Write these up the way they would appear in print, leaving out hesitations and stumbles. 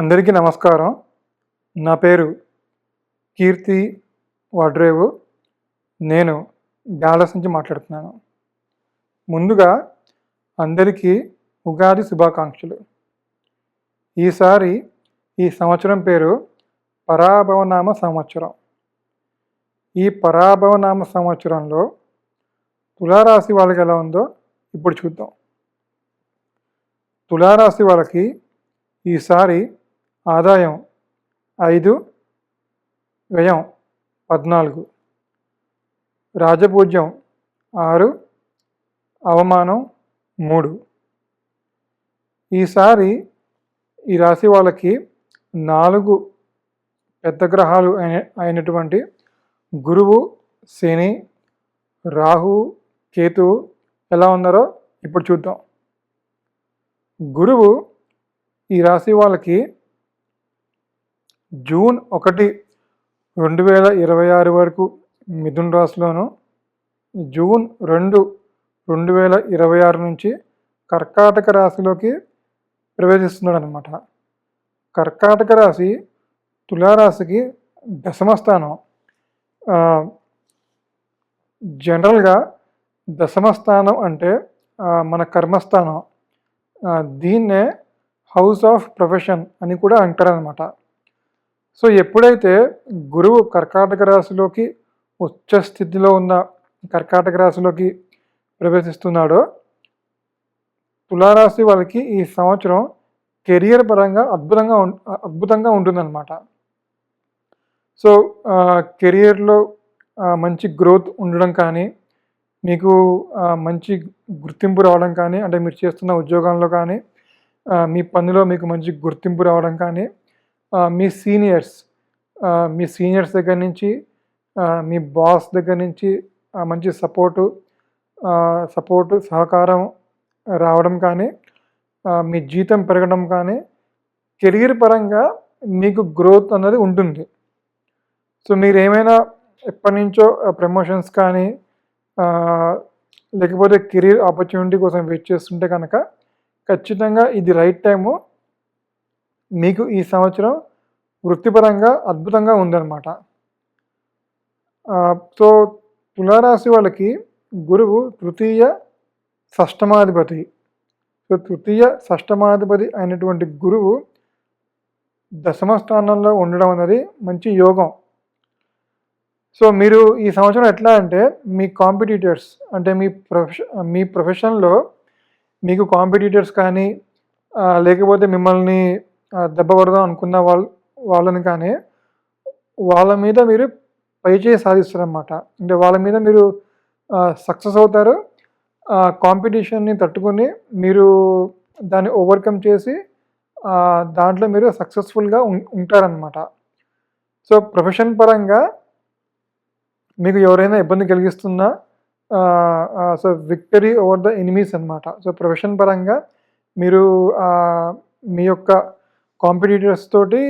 అందరికీ నమస్కారం. నా పేరు కీర్తి వడ్రేవు. నేను డాలస్ నుంచి మాట్లాడుతున్నాను. ముందుగా అందరికీ ఉగాది శుభాకాంక్షలు. ఈసారి ఈ సంవత్సరం పేరు పరాభవనామ సంవత్సరం. ఈ పరాభవనామ సంవత్సరంలో తులారాశి వాళ్ళకి ఎలా ఉందో ఇప్పుడు చూద్దాం. తులారాశి వాళ్ళకి ఈసారి ఆదాయం 5, వ్యయం 14, రాజపూజ్యం 6, అవమానం 3. ఈసారి ఈ రాశి వాళ్ళకి 4 పెద్ద గ్రహాలు అయినటువంటి గురువు, శని, రాహు, కేతువు ఎలా ఉన్నారో ఇప్పుడు చూద్దాం. గురువు ఈ రాశి వాళ్ళకి జూన్ 1, 2026 వరకు మిథున రాశిలోను, జూన్ 2, 2026 నుంచి కర్కాటక రాశిలోకి ప్రవేశిస్తున్నాడు అనమాట. కర్కాటక రాశి తులారాశికి దశమ స్థానం. జనరల్గా దశమ స్థానం అంటే మన కర్మస్థానం. దీన్నే హౌస్ ఆఫ్ ప్రొఫెషన్ అని కూడా అంటారనమాట. సో ఎప్పుడైతే గురువు కర్కాటక రాశిలోకి ఉచ్చ స్థితిలో ఉన్న కర్కాటక రాశిలోకి ప్రవేశిస్తున్నాడో తులారాశి వాళ్ళకి ఈ సంవత్సరం కెరియర్ పరంగా అద్భుతంగా ఉంటుందన్నమాట. సో కెరియర్లో మంచి గ్రోత్ ఉండడం కానీ, మీకు మంచి గుర్తింపు రావడం కానీ, అంటే మీరు చేస్తున్న ఉద్యోగంలో కానీ, మీ పనిలో మీకు మంచి గుర్తింపు రావడం కానీ, మీ సీనియర్స్ దగ్గర నుంచి, మీ బాస్ దగ్గర నుంచి మంచి సపోర్టు సహకారం రావడం కానీ, మీ జీతం పెరగడం కానీ, కెరీర్ పరంగా మీకు గ్రోత్ అన్నది ఉంటుంది. సో మీరు ఏమైనా ఎప్పటి నుంచో ప్రమోషన్స్ కానీ లేకపోతే కెరీర్ ఆపర్చునిటీ కోసం వెయిట్ చేస్తుంటే కనుక ఖచ్చితంగా ఇది రైట్ టైము. మీకు ఈ సంవత్సరం వృత్తిపరంగా అద్భుతంగా ఉందన్నమాట. సో తులారాశి వాళ్ళకి గురువు తృతీయ షష్టమాధిపతి. సో తృతీయ షష్టమాధిపతి అయినటువంటి గురువు దశమ స్థానంలో ఉండడం అనేది మంచి యోగం. సో మీరు ఈ సంవత్సరం ఎట్లా అంటే మీ కాంపిటీటర్స్, అంటే మీ ప్రొఫెషన్లో మీకు కాంపిటీటర్స్ కానీ లేకపోతే మిమ్మల్ని దెబ్బ కొడదాం అనుకున్న వాళ్ళని కానీ వాళ్ళ మీద మీరు పైచేయి సాధిస్తారన్నమాట. అంటే వాళ్ళ మీద మీరు సక్సెస్ అవుతారు. కాంపిటీషన్ని తట్టుకొని మీరు దాన్ని ఓవర్కమ్ చేసి దాంట్లో మీరు సక్సెస్ఫుల్గా ఉంటారనమాట. సో ప్రొఫెషన్ పరంగా మీకు ఎవరైనా ఇబ్బంది కలిగిస్తున్నా so victory over the enemies అనమాట. సో ప్రొఫెషన్ పరంగా మీరు మీ యొక్క కాంపిటీటర్స్ తోటి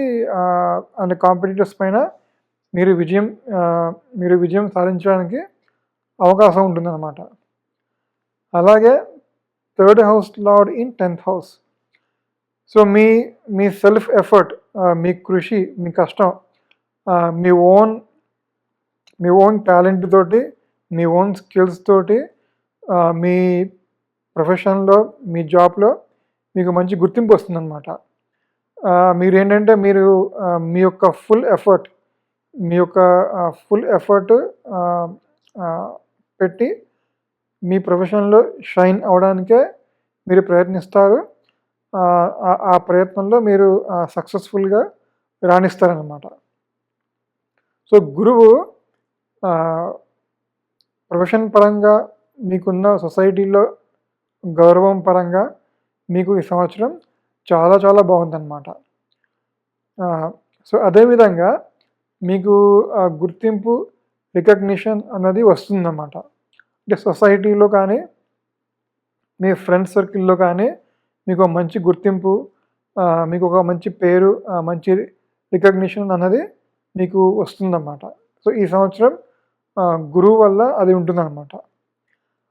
అంటే కాంపిటీటర్స్ పైన మీరు విజయం సాధించడానికి అవకాశం ఉంటుందన్నమాట. అలాగే 3rd house lord in 10th house. So మీ సెల్ఫ్ ఎఫర్ట్, మీ కృషి, మీ కష్టం, మీ ఓన్ టాలెంట్ తోటి, మీ ఓన్ స్కిల్స్ తోటి మీ ప్రొఫెషన్లో, మీ జాబ్లో మీకు మంచి గుర్తింపు వస్తుందన్నమాట. మీరు ఏంటంటే మీ యొక్క ఫుల్ ఎఫర్ట్ పెట్టి మీ ప్రొఫెషన్లో షైన్ అవడానికే మీరు ప్రయత్నిస్తారు. ఆ ప్రయత్నంలో మీరు సక్సెస్ఫుల్గా రాణిస్తారనమాట. సో గురువు ప్రొఫెషన్ పరంగా మీకున్న సొసైటీలో గౌరవం పరంగా మీకు ఈ సంవత్సరం చాలా చాలా బాగుందన్నమాట. సో అదేవిధంగా మీకు గుర్తింపు, రికగ్నిషన్ అన్నది వస్తుందన్నమాట. అంటే సొసైటీలో కానీ, మీ ఫ్రెండ్స్ సర్కిల్లో కానీ మీకు మంచి గుర్తింపు, మీకు ఒక మంచి పేరు, మంచి రికగ్నిషన్ అన్నది మీకు వస్తుందన్నమాట. సో ఈ సంవత్సరం గురువు వల్ల అది ఉంటుందన్నమాట.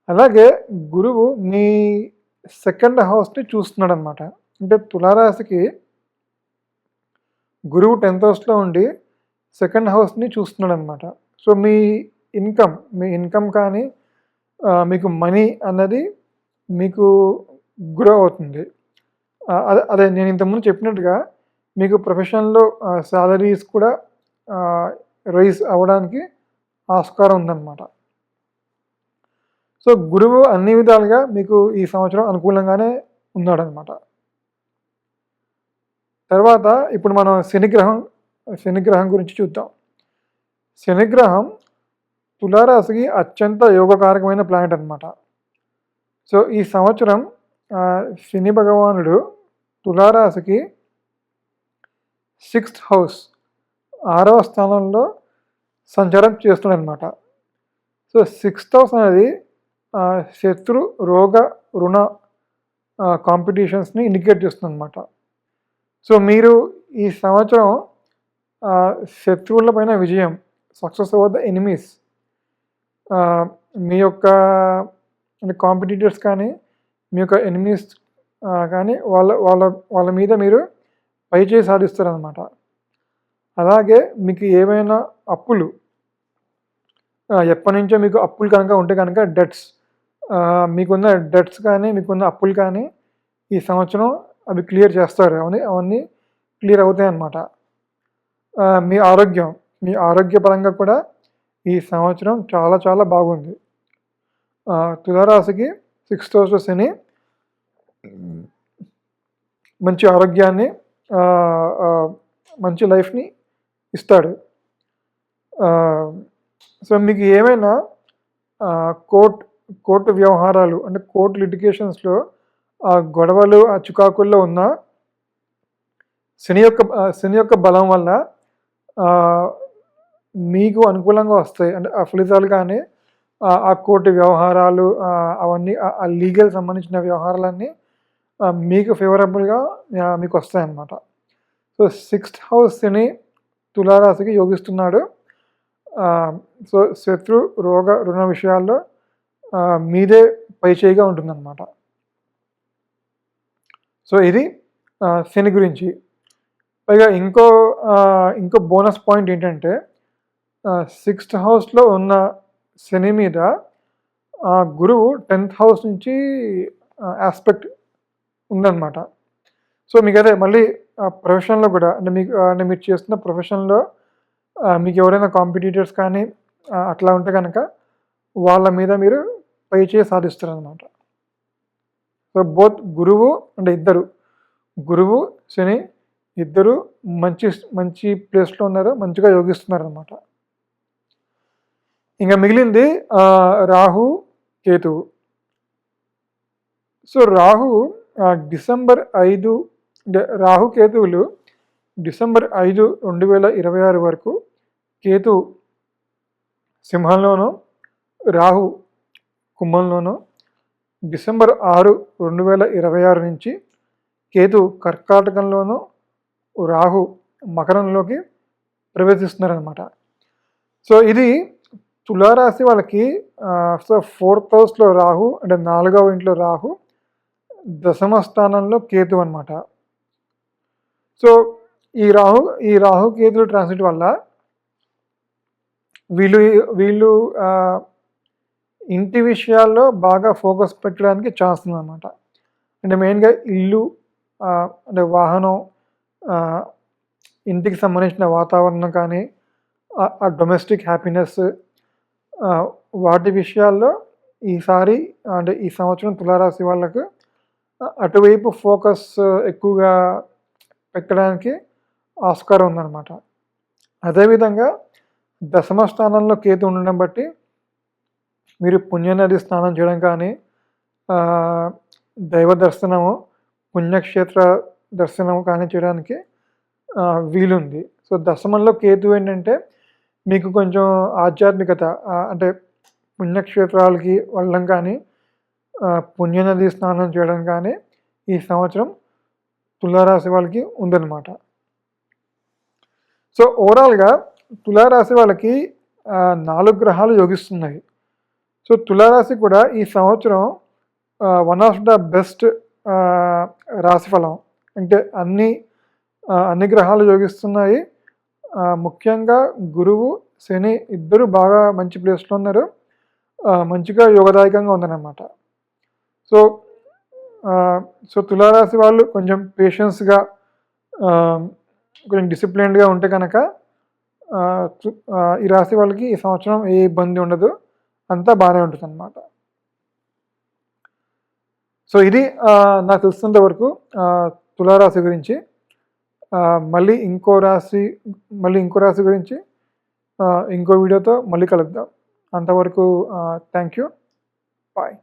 అలాగే గురువు మీ 2nd హౌస్ని చూస్తున్నాడు అనమాట. అంటే తులారాశికి గురువు 10th హౌస్లో ఉండి సెకండ్ హౌస్ని చూస్తున్నాడు అనమాట. సో మీ ఇన్కమ్ కానీ మీకు మనీ అన్నది మీకు గ్రో అవుతుంది. అదే నేను ఇంతకుముందు చెప్పినట్టుగా మీకు ప్రొఫెషన్లో సాలరీస్ కూడా రైజ్ అవ్వడానికి ఆస్కారం ఉందన్నమాట. సో గురువు అన్ని విధాలుగా మీకు ఈ సంవత్సరం అనుకూలంగానే ఉన్నాడనమాట. తర్వాత ఇప్పుడు మనం శనిగ్రహం గురించి చూద్దాం. శనిగ్రహం తులారాశికి అత్యంత యోగకారకమైన ప్లానెట్ అనమాట. సో ఈ సంవత్సరం శని భగవానుడు తులారాశికి 6th హౌస్ 6వ స్థానంలో సంచారం చేస్తున్నాడు అనమాట. సో 6th హౌస్ అనేది శత్రు రోగ రుణ కాంపిటీషన్స్ని ఇండికేట్ చేస్తుంది అనమాట. సో మీరు ఈ సంవత్సరం శత్రువుల పైన విజయం, సక్సెస్ ఓవర్ ద ఎనిమీస్, మీ యొక్క కాంపిటీటర్స్ కానీ మీ యొక్క ఎనిమీస్ కానీ వాళ్ళ మీద మీరు పైచేయి సాధిస్తారనమాట. అలాగే మీకు ఏమైనా అప్పులు ఎప్పటి నుంచో మీకు అప్పులు కనుక ఉంటే కనుక మీకున్న డెట్స్ కానీ మీకున్న అప్పులు కానీ ఈ సంవత్సరం అవి క్లియర్ చేస్తారు. అవన్నీ క్లియర్ అవుతాయి అన్నమాట. మీ ఆరోగ్యపరంగా కూడా ఈ సంవత్సరం చాలా చాలా బాగుంది. తులారాశికి 6th హౌస్లో శని మంచి ఆరోగ్యాన్ని, మంచి లైఫ్ని ఇస్తాడు. సో మీకు ఏమైనా కోర్టు వ్యవహారాలు అంటే కోర్టు లిటిగేషన్స్లో గొడవలు చికాకుల్లో ఉన్న శని యొక్క బలం వల్ల మీకు అనుకూలంగా వస్తాయి. అంటే ఆ ఫలితాలు కానీ ఆ కోర్టు వ్యవహారాలు అవన్నీ ఆ లీగల్ సంబంధించిన వ్యవహారాలన్నీ మీకు ఫేవరబుల్గా మీకు వస్తాయన్నమాట. సో 6th హౌస్ శని తులారాశికి యోగిస్తున్నాడు. సో శత్రు రోగ రుణ విషయాల్లో మీదే పైచేయిగా ఉంటుందన్నమాట. సో ఇది శని గురించి. పైగా ఇంకో బోనస్ పాయింట్ ఏంటంటే 6th హౌస్లో ఉన్న శని మీద గురువు 10th హౌస్ నుంచి ఆస్పెక్ట్ ఉందన్నమాట. సో మీకు అదే మళ్ళీ ప్రొఫెషన్లో కూడా అంటే మీరు చేస్తున్న ప్రొఫెషన్లో మీకు ఎవరైనా కాంపిటీటర్స్ కానీ అట్లా ఉంటే కనుక వాళ్ళ మీద మీరు పైచేయి సాధిస్తారనమాట. సో బోత్ గురువు శని ఇద్దరు మంచి ప్లేస్లో ఉన్నారు, మంచిగా యోగిస్తున్నారు అనమాట. ఇంకా మిగిలింది రాహు కేతువు. సో డిసెంబర్ 5 రాహుకేతువులు డిసెంబర్ 5, 2026 వరకు కేతు సింహంలోనూ రాహు కుంభంలోనూ, డిసెంబర్ 6, 2026 నుంచి కేతు కర్కాటకంలోనూ రాహు మకరంలోకి ప్రవేశిస్తున్నారనమాట. సో ఇది తులారాశి వాళ్ళకి 4th హౌస్లో రాహు అంటే 4వ ఇంట్లో రాహు, 10వ స్థానంలో కేతు అనమాట. సో ఈ రాహు కేతుల ట్రాన్సిట్ వల్ల వీళ్ళు ఇంటి విషయాల్లో బాగా ఫోకస్ పెట్టడానికి ఛాన్స్ ఉందన్నమాట. అంటే మెయిన్గా ఇల్లు అంటే వాహనం, ఇంటికి సంబంధించిన వాతావరణం కానీ ఆ డొమెస్టిక్ హ్యాపీనెస్ వాటి విషయాల్లో ఈసారి అంటే ఈ సంవత్సరం తులారాశి వాళ్ళకు అటువైపు ఫోకస్ ఎక్కువగా పెట్టడానికి ఆస్కారం ఉందన్నమాట. అదేవిధంగా 10వ స్థానంలో కేతు ఉండడం బట్టి మీరు పుణ్యనది స్నానం చేయడం కానీ దైవ దర్శనము, పుణ్యక్షేత్ర దర్శనం కానీ చేయడానికి వీలుంది. సో 10మంలో కేతు ఏంటంటే మీకు కొంచెం ఆధ్యాత్మికత అంటే పుణ్యక్షేత్రాలకి వెళ్ళడం కానీ పుణ్యనది స్నానం చేయడం కానీ ఈ సంవత్సరం తులారాశి వాళ్ళకి ఉందన్నమాట. సో ఓవరాల్గా తులారాశి వాళ్ళకి 4 గ్రహాలు యోగిస్తున్నాయి. సో తులారాశి కూడా ఈ సంవత్సరం వన్ ఆఫ్ ద బెస్ట్ రాశిఫలం. అంటే అన్ని అన్ని గ్రహాలు యోగిస్తున్నాయి. ముఖ్యంగా గురువు, శని ఇద్దరు బాగా మంచి ప్లేస్‌లో ఉన్నారు. మంచిగా యోగదాయకంగా ఉందన్నమాట. సో, తులారాశి వాళ్ళు కొంచెం పేషెన్స్‌గా కొంచెం డిసిప్లిన్డ్‌గా ఉంటే కనుక ఈ రాశి వాళ్ళకి ఈ సంవత్సరం ఏ ఇబ్బంది ఉండదు. అంతా బాగానే ఉంటుందన్నమాట. సో, ఇది నాకు తెలిసినంత వరకు తులారాశి గురించి. మళ్ళీ ఇంకో రాశి గురించి ఇంకో వీడియోతో మళ్ళీ కలుద్దాం. అంతవరకు థ్యాంక్ యూ. బాయ్.